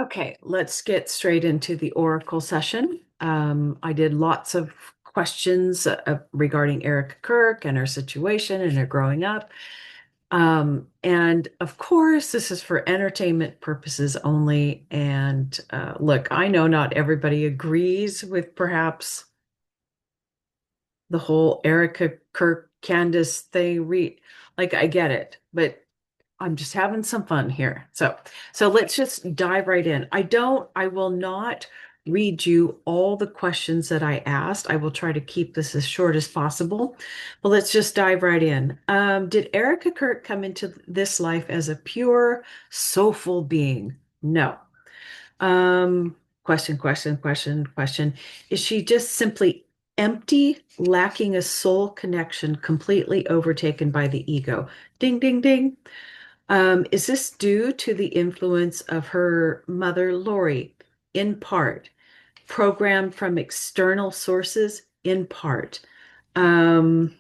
Okay, let's get straight into the Oracle session. I did lots of questions regarding Erika Kirk and her situation and her growing up. And of course, this is for entertainment purposes only. And look, I know not everybody agrees with perhaps the whole Erika Kirk Candace thing. Like, I get it, but I'm just having some fun here. So let's just dive right in. I will not read you all the questions that I asked. I will try to keep this as short as possible, but let's just dive right in. Did Erica Kirk come into this life as a pure, soulful being? No. Question. Is she just simply empty, lacking a soul connection, completely overtaken by the ego? Ding, ding, ding. Is this due to the influence of her mother, Lori? In part. Programmed from external sources? In part. Um,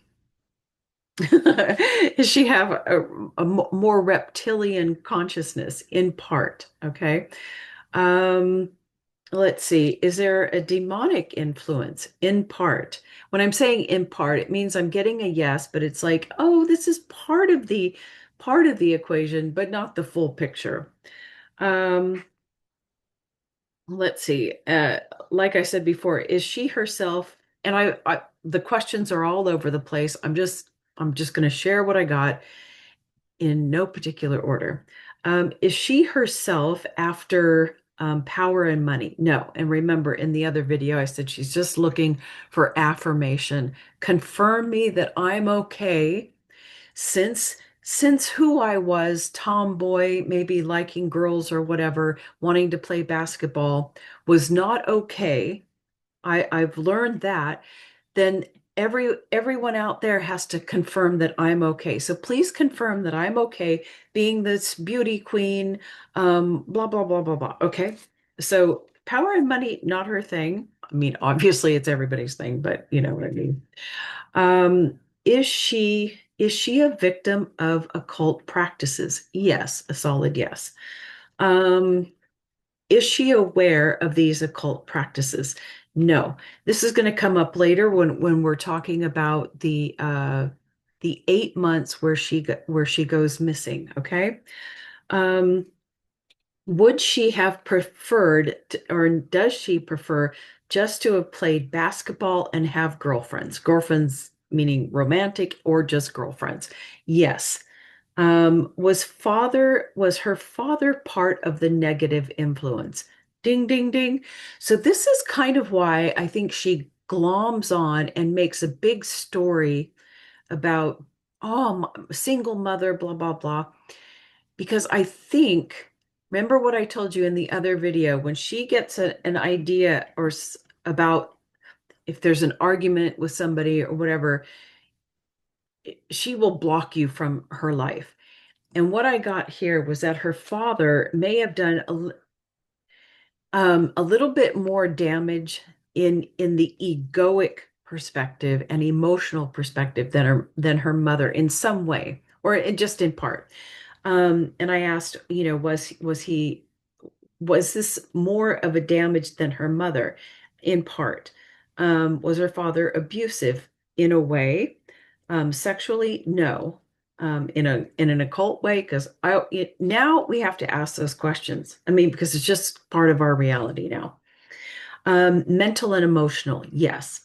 does she have a more reptilian consciousness? In part. Okay. Um, let's see. Is there a demonic influence? In part. When I'm saying in part, it means I'm getting a yes, but it's like, oh, this is part of the equation, but not the full picture. Um, let's see. Like I said before, is she herself? And the questions are all over the place. I'm just going to share what I got in no particular order. Is she herself after power and money? No. And remember, in the other video, I said she's just looking for affirmation. Confirm me that I'm okay since who I was, tomboy, maybe liking girls or whatever, wanting to play basketball, was not okay. I've learned that. Then everyone out there has to confirm that I'm okay. So please confirm that I'm okay being this beauty queen, blah, blah, blah, blah, blah. Okay. So power and money, not her thing. I mean, obviously it's everybody's thing, but you know what I mean. Is she a victim of occult practices? Yes, a solid yes. Um, is she aware of these occult practices? No. This is going to come up later when we're talking about the 8 months where she goes missing. Okay. Um, would she have preferred, or does she prefer just to have played basketball and have girlfriends? Girlfriends meaning romantic or just girlfriends? Yes. Was her father part of the negative influence? Ding, ding, ding. So this is kind of why I think she gloms on and makes a big story about, oh, single mother, blah, blah, blah. Because I think, remember what I told you in the other video, when she gets an idea about if there's an argument with somebody or whatever, she will block you from her life. And what I got here was that her father may have done a little bit more damage in the egoic perspective and emotional perspective than her mother in some way, or just in part. And I asked, was this more of a damage than her mother? In part. Was her father abusive in a way? Sexually, no. In an occult way, because now we have to ask those questions. I mean, because it's just part of our reality now. Mental and emotional, yes.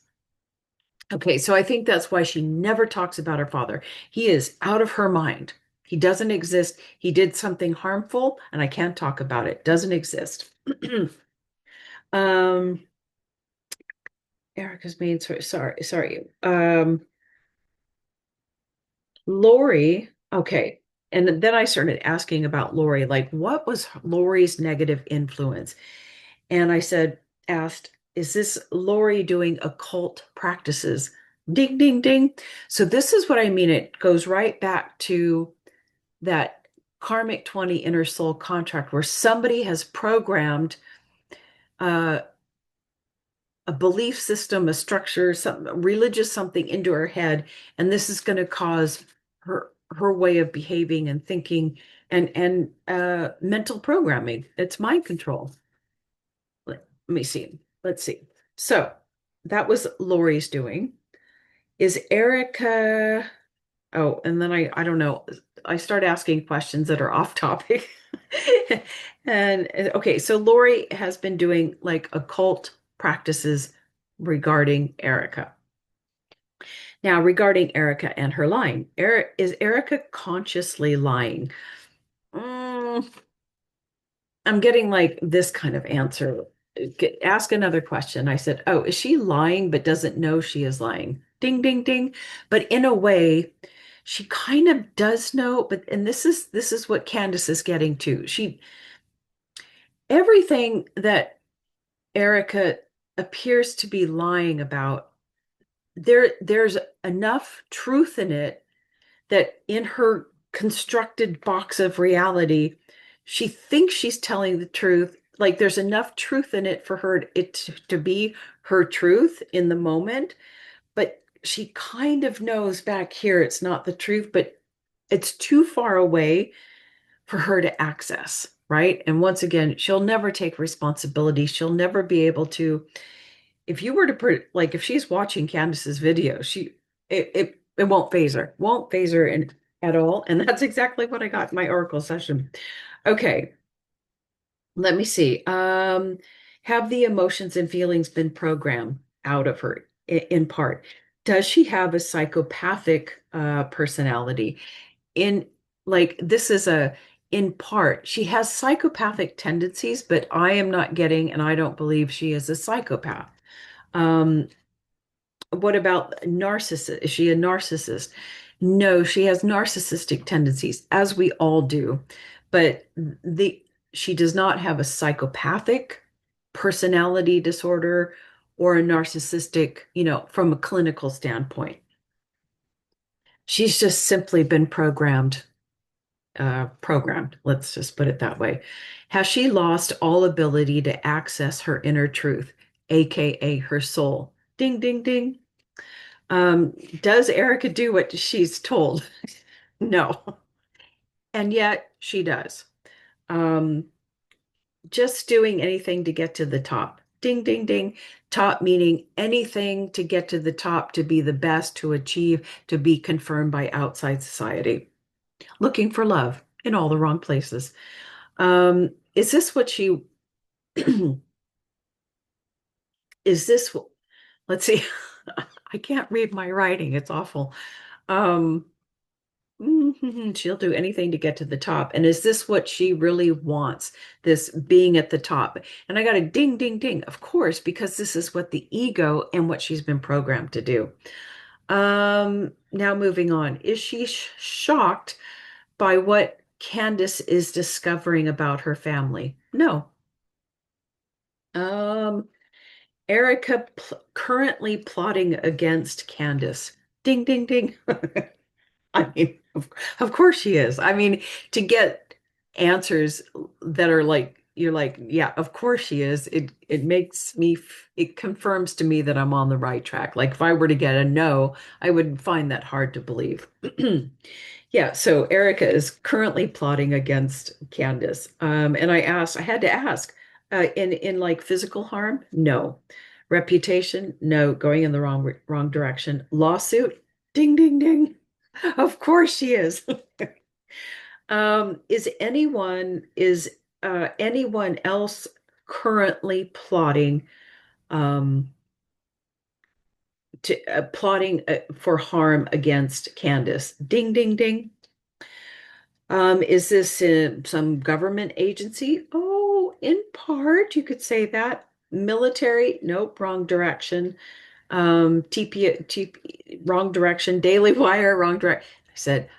Okay, so I think that's why she never talks about her father. He is out of her mind. He doesn't exist. He did something harmful, and I can't talk about it. Doesn't exist. Um, Erica's being sorry. Lori, okay. And then I started asking about Lori, like what was Lori's negative influence? And I asked, is this Lori doing occult practices? Ding, ding, ding. So this is what I mean. It goes right back to that karmic 20 inner soul contract where somebody has programmed uh, a belief system, a structure, some religious something into her head, and this is going to cause her way of behaving and thinking and mental programming. It's mind control. Let me see. Let's see. So that was Lori's doing. Is Erica? Oh, and then I don't know. I start asking questions that are off topic. And okay, so Lori has been doing like occult practices regarding Erica. Now, regarding Erica and her lying, is Erica consciously lying? Mm, I'm getting like this kind of answer. Ask another question. I said, "Oh, is she lying but doesn't know she is lying?" Ding, ding, ding. But in a way, she kind of does know, but and this is what Candace is getting to. Everything that Erica appears to be lying about, there's enough truth in it that in her constructed box of reality, she thinks she's telling the truth. Like there's enough truth in it for her to be her truth in the moment, but she kind of knows back here it's not the truth, but it's too far away for her to access, right? And once again, she'll never take responsibility. She'll never be able to, if you were to put, like, if she's watching Candace's video, it won't phase her, won't phase her at all. And that's exactly what I got in my Oracle session. Okay, let me see. Have the emotions and feelings been programmed out of her in part? Does she have a psychopathic personality? In like this is a in part, she has psychopathic tendencies, but I am not getting, and I don't believe she is a psychopath. Um, what about narcissist? Is she a narcissist? No, she has narcissistic tendencies, as we all do. But the she does not have a psychopathic personality disorder or a narcissistic, from a clinical standpoint. She's just simply been programmed. Let's just put it that way. Has she lost all ability to access her inner truth, aka her soul? Ding, ding, ding. Does Erica do what she's told? No. And yet she does. Um, just doing anything to get to the top. Ding, ding, ding. Top meaning anything to get to the top, to be the best, to achieve, to be confirmed by outside society. Looking for love in all the wrong places. Is this what she, is this, let's see, I can't read my writing. It's awful. Um, She'll do anything to get to the top. And is this what she really wants? This being at the top? And I got a ding, ding, ding. Of course, because this is what the ego and what she's been programmed to do. Now moving on. Is she shocked by what Candace is discovering about her family? No. Um, Erica currently plotting against Candace. Ding, ding, ding. I mean, of course she is. I mean, to get answers that are like, you're like, yeah, of course she is. It makes me, it confirms to me that I'm on the right track. Like if I were to get a no, I would find that hard to believe. Yeah, so Erica is currently plotting against Candace. And I had to ask, in like physical harm? No. Reputation? No. Going in the wrong direction. Lawsuit? Ding, ding, ding. Of course she is. Is anyone else currently um, plotting for harm against Candace? Ding, ding, ding. Is this some government agency? Oh, in part, you could say that. Military? Nope, wrong direction. Wrong direction. Daily Wire, wrong direction. I said,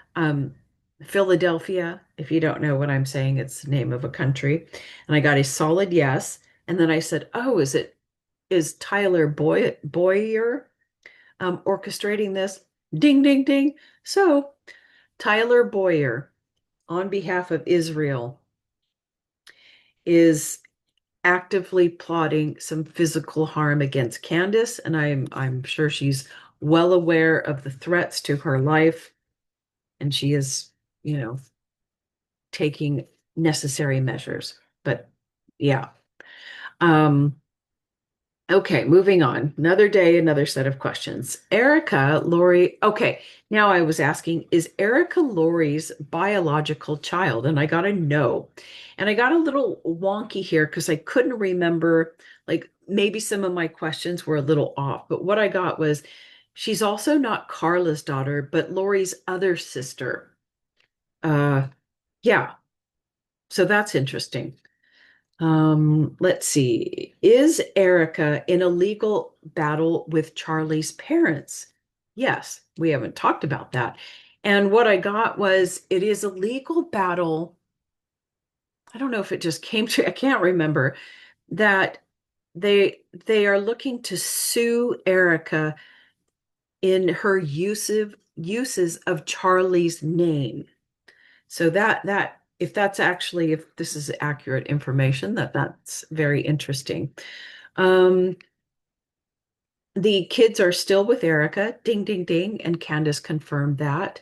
Philadelphia. If you don't know what I'm saying, it's the name of a country. And I got a solid yes. And then I said, oh, is Tyler Boyer orchestrating this? Ding, ding, ding. So Tyler Boyer, on behalf of Israel, is actively plotting some physical harm against Candace, and I'm sure she's well aware of the threats to her life, and she is, you know, taking necessary measures. But yeah. Um, Okay, moving on. Another day, another set of questions. Erica, Lori. Okay, now I was asking, is Erica Lori's biological child? And I got a no. And I got a little wonky here because I couldn't remember, like maybe some of my questions were a little off. But what I got was she's also not Carla's daughter, but Lori's other sister. Uh, yeah, so that's interesting. Let's see. Is Erica in a legal battle with Charlie's parents? Yes, we haven't talked about that. And what I got was it is a legal battle. I don't know if it just came to, I can't remember that they are looking to sue Erica in her uses of Charlie's name. So that if that's actually if this is accurate information, that's very interesting. Um, the kids are still with Erica, ding, ding, ding, and Candace confirmed that.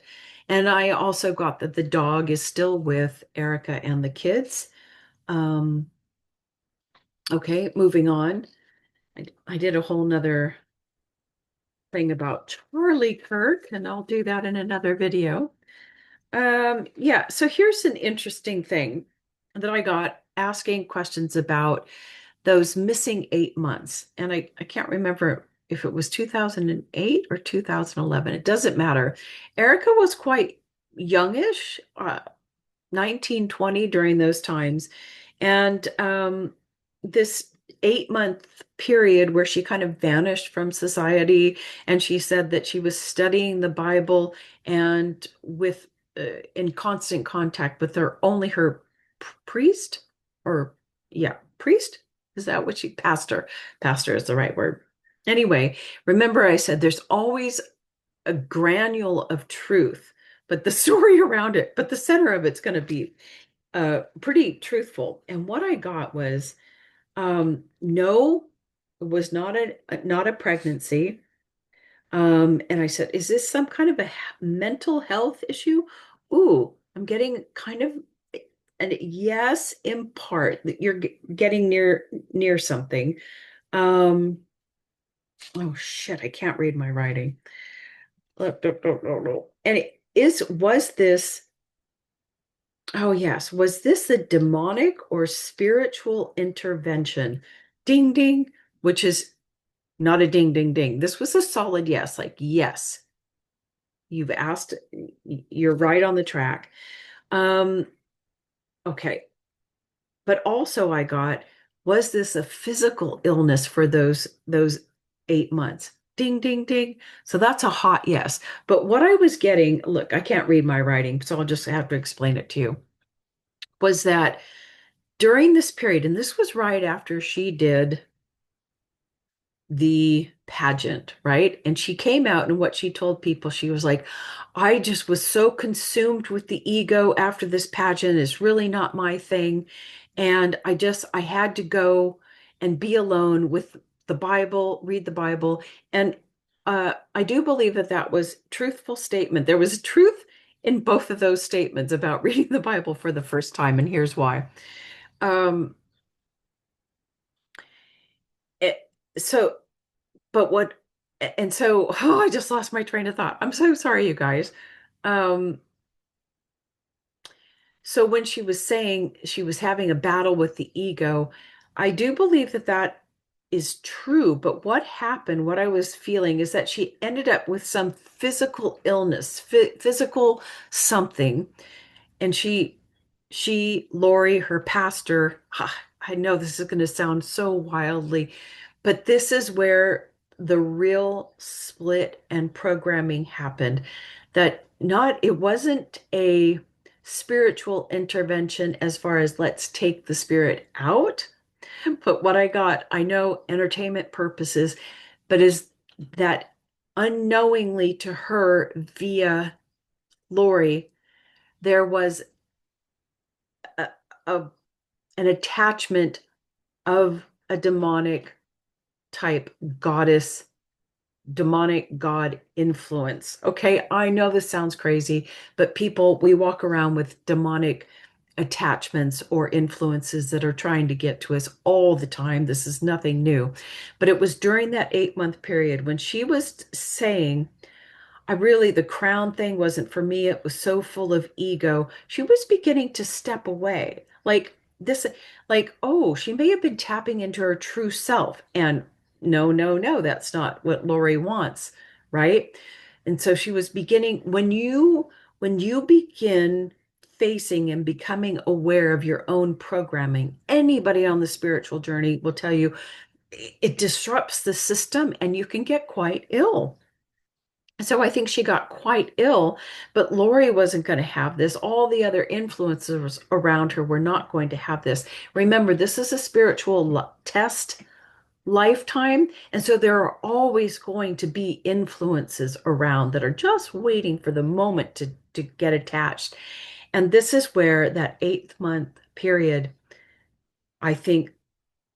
And I also got that the dog is still with Erica and the kids. Um, okay, moving on. I did a whole nother thing about Charlie Kirk, and I'll do that in another video. Yeah, so here's an interesting thing that I got asking questions about those missing 8 months. And I can't remember if it was 2008 or 2011. It doesn't matter. Erica was quite youngish, 19, 20 during those times. And this 8 month period where she kind of vanished from society, and she said that she was studying the Bible and with in constant contact with her only her priest or yeah, priest? Is that what she pastor? Pastor is the right word. Anyway, remember I said there's always a granule of truth, but the story around it, but the center of it's going to be pretty truthful. And what I got was no, it was not a pregnancy. And I said, is this some kind of a mental health issue? Ooh, I'm getting kind of and yes, in part that you're getting near something. Um, oh shit, I can't read my writing. And was this, oh yes, was this a demonic or spiritual intervention? Ding ding, which is not a ding ding ding. This was a solid yes, like yes, you've asked, you're right on the track. Um, okay. But also I got, was this a physical illness for those 8 months? Ding, ding, ding. So that's a hot yes. But what I was getting, look, I can't read my writing, so I'll just have to explain it to you, was that during this period, and this was right after she did the pageant, right? And she came out and what she told people, she was like, I just was so consumed with the ego after this pageant. It's really not my thing. And I had to go and be alone with the Bible, read the Bible. And I do believe that that was truthful statement. There was truth in both of those statements about reading the Bible for the first time. And here's why. Um, it, so but what and so oh, I just lost my train of thought. I'm so sorry, you guys. Um, so when she was saying she was having a battle with the ego, I do believe that that is true. But what happened, what I was feeling is that she ended up with some physical illness, physical something, and Lori, her pastor, I know this is going to sound so wildly, but this is where the real split and programming happened. That not, it wasn't a spiritual intervention as far as let's take the spirit out, but what I got, I know entertainment purposes, but is that unknowingly to her via Lori, there was a, a an attachment of a demonic type goddess, demonic god influence. Okay, I know this sounds crazy, but people, we walk around with demonic attachments or influences that are trying to get to us all the time. This is nothing new. But it was during that 8 month period when she was saying, I really, the crown thing wasn't for me. It was so full of ego. She was beginning to step away. Like this, like, oh, she may have been tapping into her true self. And no, no, no, that's not what Lori wants, right? And so she was beginning, when you begin facing and becoming aware of your own programming, anybody on the spiritual journey will tell you it disrupts the system and you can get quite ill. So I think she got quite ill, but Lori wasn't going to have this. All the other influencers around her were not going to have this. Remember, this is a spiritual test lifetime. And so there are always going to be influences around that are just waiting for the moment to get attached. And this is where that 8 month period, I think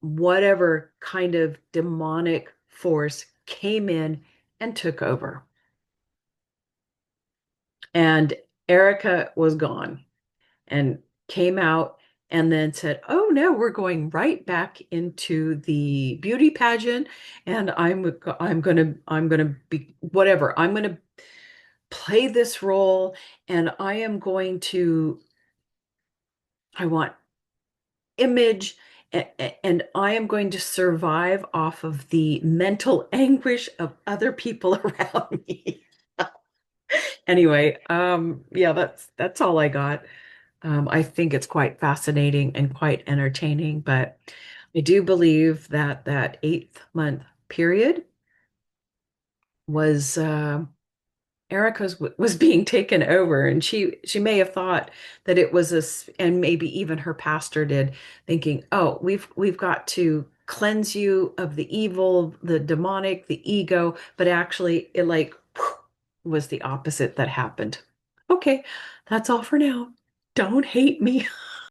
whatever kind of demonic force came in and took over. And Erika was gone and came out and then said, "Oh no, we're going right back into the beauty pageant and I'm going to be whatever. I'm going to play this role and I want image and I am going to survive off of the mental anguish of other people around me." Anyway, yeah, that's all I got. I think it's quite fascinating and quite entertaining, but I do believe that that 8 month period was Erica's was being taken over, and she may have thought that it was and maybe even her pastor did, thinking, "Oh, we've got to cleanse you of the evil, the demonic, the ego," but actually it like was the opposite that happened. Okay, that's all for now. Don't hate me.